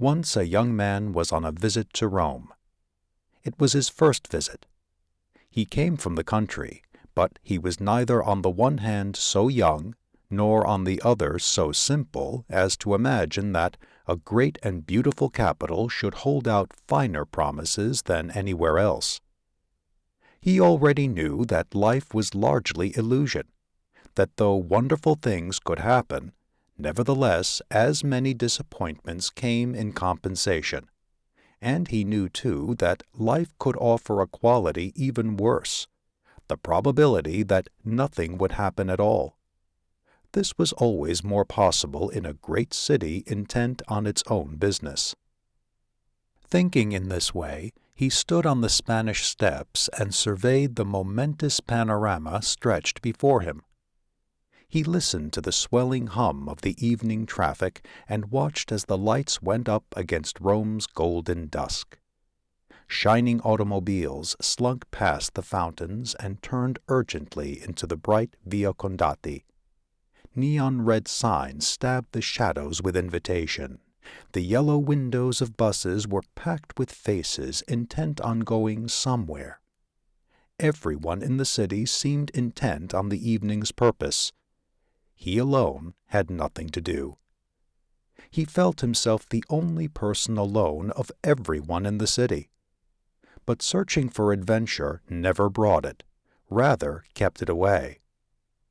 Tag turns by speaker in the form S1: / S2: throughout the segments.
S1: Once a young man was on a visit to Rome. It was his first visit. He came from the country, but he was neither on the one hand so young, nor on the other so simple as to imagine that a great and beautiful capital should hold out finer promises than anywhere else. He already knew that life was largely illusion, that though wonderful things could happen, nevertheless as many disappointments came in compensation, and he knew too that life could offer a quality even worse, the probability that nothing would happen at all. This was always more possible in a great city intent on its own business. Thinking in this way, he stood on the Spanish steps and surveyed the momentous panorama stretched before him. He listened to the swelling hum of the evening traffic and watched as the lights went up against Rome's golden dusk. Shining automobiles slunk past the fountains and turned urgently into the bright Via Condati. Neon-red signs stabbed the shadows with invitation. The yellow windows of buses were packed with faces intent on going somewhere. Everyone in the city seemed intent on the evening's purpose. He alone had nothing to do. He felt himself the only person alone of everyone in the city. But searching for adventure never brought it, rather kept it away.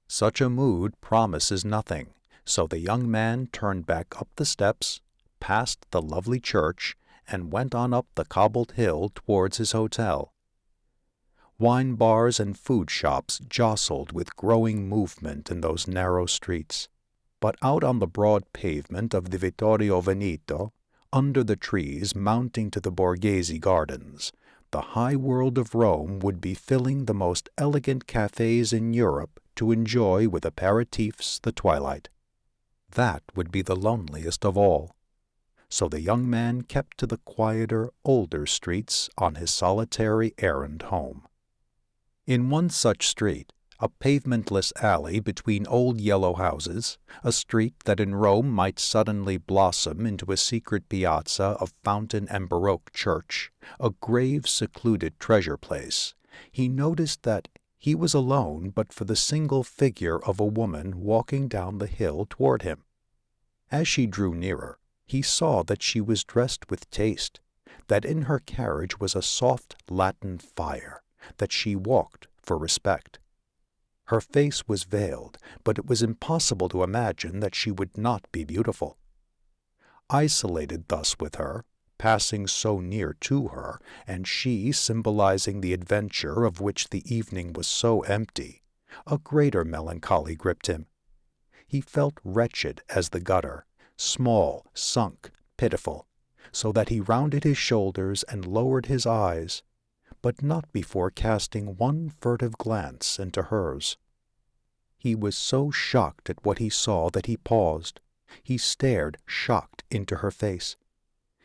S1: Such a mood promises nothing, so the young man turned back up the steps, past the lovely church, and went on up the cobbled hill towards his hotel. Wine bars and food shops jostled with growing movement in those narrow streets, but out on the broad pavement of the Vittorio Veneto, under the trees mounting to the Borghese gardens, the high world of Rome would be filling the most elegant cafes in Europe to enjoy with aperitifs the twilight. That would be the loneliest of all. So the young man kept to the quieter, older streets on his solitary errand home. In one such street, a pavementless alley between old yellow houses, a street that in Rome might suddenly blossom into a secret piazza of fountain and Baroque church, a grave, secluded treasure place, he noticed that he was alone but for the single figure of a woman walking down the hill toward him. As she drew nearer, he saw that she was dressed with taste, that in her carriage was a soft Latin fire, that she walked for respect. Her face was veiled, but it was impossible to imagine that she would not be beautiful. Isolated thus with her, passing so near to her, and she symbolizing the adventure of which the evening was so empty, a greater melancholy gripped him. He felt wretched as the gutter, small, sunk, pitiful, so that he rounded his shoulders and lowered his eyes, but not before casting one furtive glance into hers. He was so shocked at what he saw that he paused. He stared, shocked, into her face.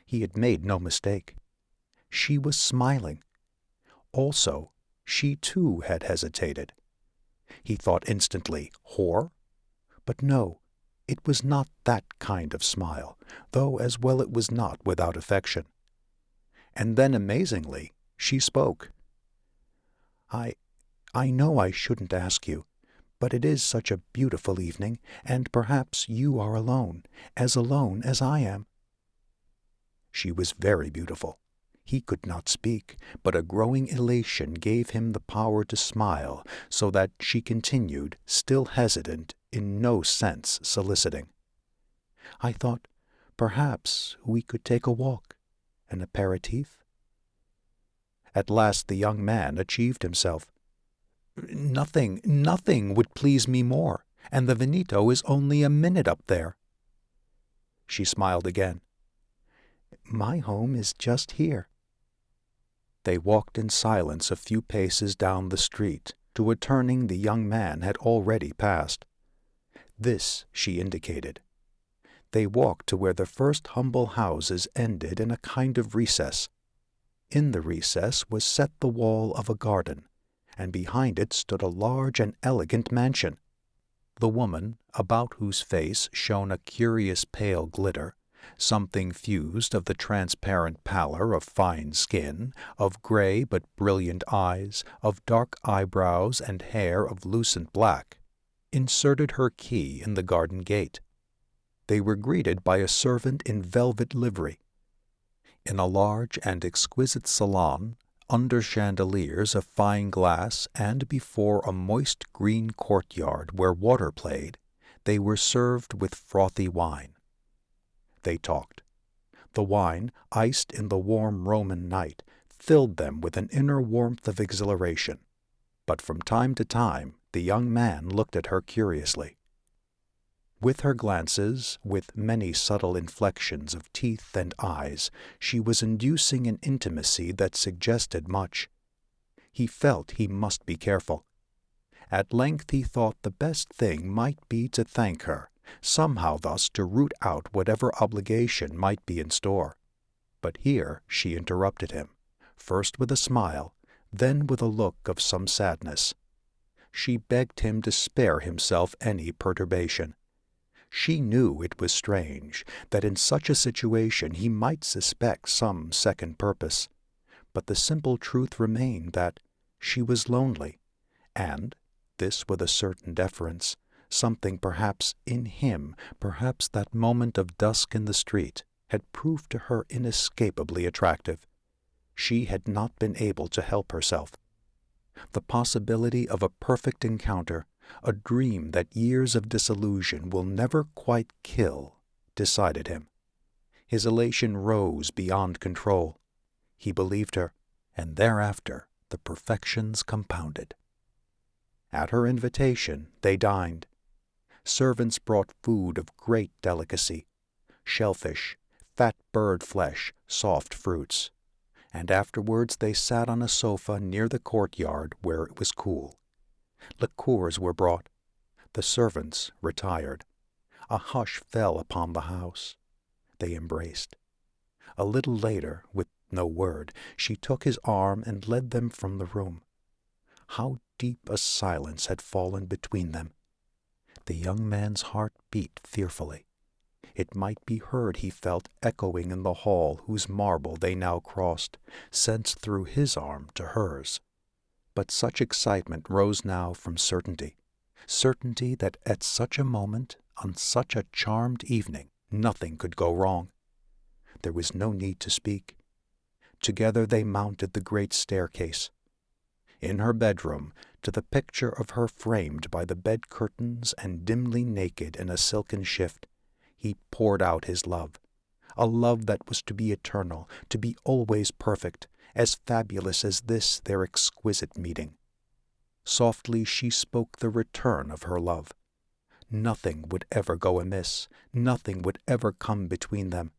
S1: He had made no mistake. She was smiling. Also, she too had hesitated. He thought instantly, whore? But no, it was not that kind of smile, though as well it was not without affection. And then, amazingly, she spoke. I know I shouldn't ask you, but it is such a beautiful evening, and perhaps you are alone as I am. She was very beautiful. He could not speak, but a growing elation gave him the power to smile, so that she continued, still hesitant, in no sense soliciting. I thought, perhaps we could take a walk, an aperitif. At last the young man achieved himself. Nothing would please me more, and the Veneto is only a minute up there. She smiled again. My home is just here. They walked in silence a few paces down the street to a turning the young man had already passed. This she indicated. They walked to where the first humble houses ended in a kind of recess. In the recess was set the wall of a garden, and behind it stood a large and elegant mansion. The woman, about whose face shone a curious pale glitter, something fused of the transparent pallor of fine skin, of gray but brilliant eyes, of dark eyebrows and hair of lucent black, inserted her key in the garden gate. They were greeted by a servant in velvet livery. In a large and exquisite salon, under chandeliers of fine glass and before a moist green courtyard where water played, they were served with frothy wine. They talked. The wine, iced in the warm Roman night, filled them with an inner warmth of exhilaration. But from time to time the young man looked at her curiously. With her glances, with many subtle inflections of teeth and eyes, she was inducing an intimacy that suggested much. He felt he must be careful. At length he thought the best thing might be to thank her, somehow thus to root out whatever obligation might be in store. But here she interrupted him, first with a smile, then with a look of some sadness. She begged him to spare himself any perturbation. She knew it was strange, that in such a situation he might suspect some second purpose, but the simple truth remained that she was lonely, and, this with a certain deference, something perhaps in him, perhaps that moment of dusk in the street, had proved to her inescapably attractive. She had not been able to help herself. The possibility of a perfect encounter, a dream that years of disillusion will never quite kill, decided him. His elation rose beyond control. He believed her, and thereafter the perfections compounded. At her invitation they dined. Servants brought food of great delicacy, shellfish, fat bird flesh, soft fruits, and afterwards they sat on a sofa near the courtyard where it was cool. Liqueurs were brought. The servants retired. A hush fell upon the house. They embraced. A little later, with no word, she took his arm and led them from the room. How deep a silence had fallen between them! The young man's heart beat fearfully. It might be heard, he felt, echoing in the hall whose marble they now crossed, sensed through his arm to hers. But such excitement rose now from certainty that at such a moment, on such a charmed evening, nothing could go wrong. There was no need to speak. Together they mounted the great staircase. In her bedroom, to the picture of her framed by the bed curtains and dimly naked in a silken shift, he poured out his love, a love that was to be eternal, to be always perfect, as fabulous as this their exquisite meeting. Softly she spoke the return of her love. Nothing would ever go amiss, nothing would ever come between them.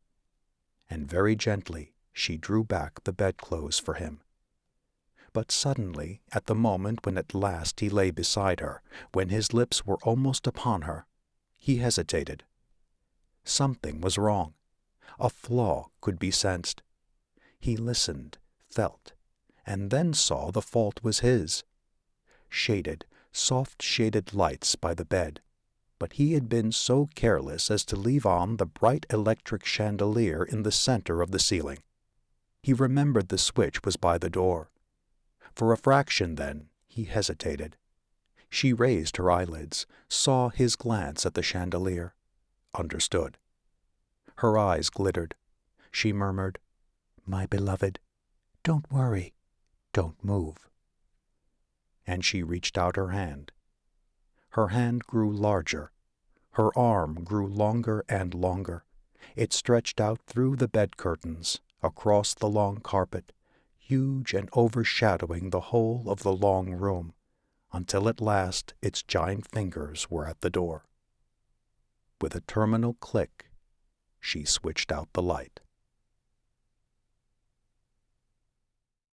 S1: And very gently she drew back the bedclothes for him. But suddenly, at the moment when at last he lay beside her, when his lips were almost upon her, he hesitated. Something was wrong. A flaw could be sensed. He listened, felt, and then saw the fault was his. Shaded, soft-shaded lights by the bed, but he had been so careless as to leave on the bright electric chandelier in the center of the ceiling. He remembered the switch was by the door. For a fraction, then, he hesitated. She raised her eyelids, saw his glance at the chandelier, understood. Her eyes glittered. She murmured, "My beloved, don't worry, don't move." And she reached out her hand. Her hand grew larger. Her arm grew longer and longer. It stretched out through the bed curtains, across the long carpet, huge and overshadowing the whole of the long room, until at last its giant fingers were at the door. With a terminal click, she switched out the light.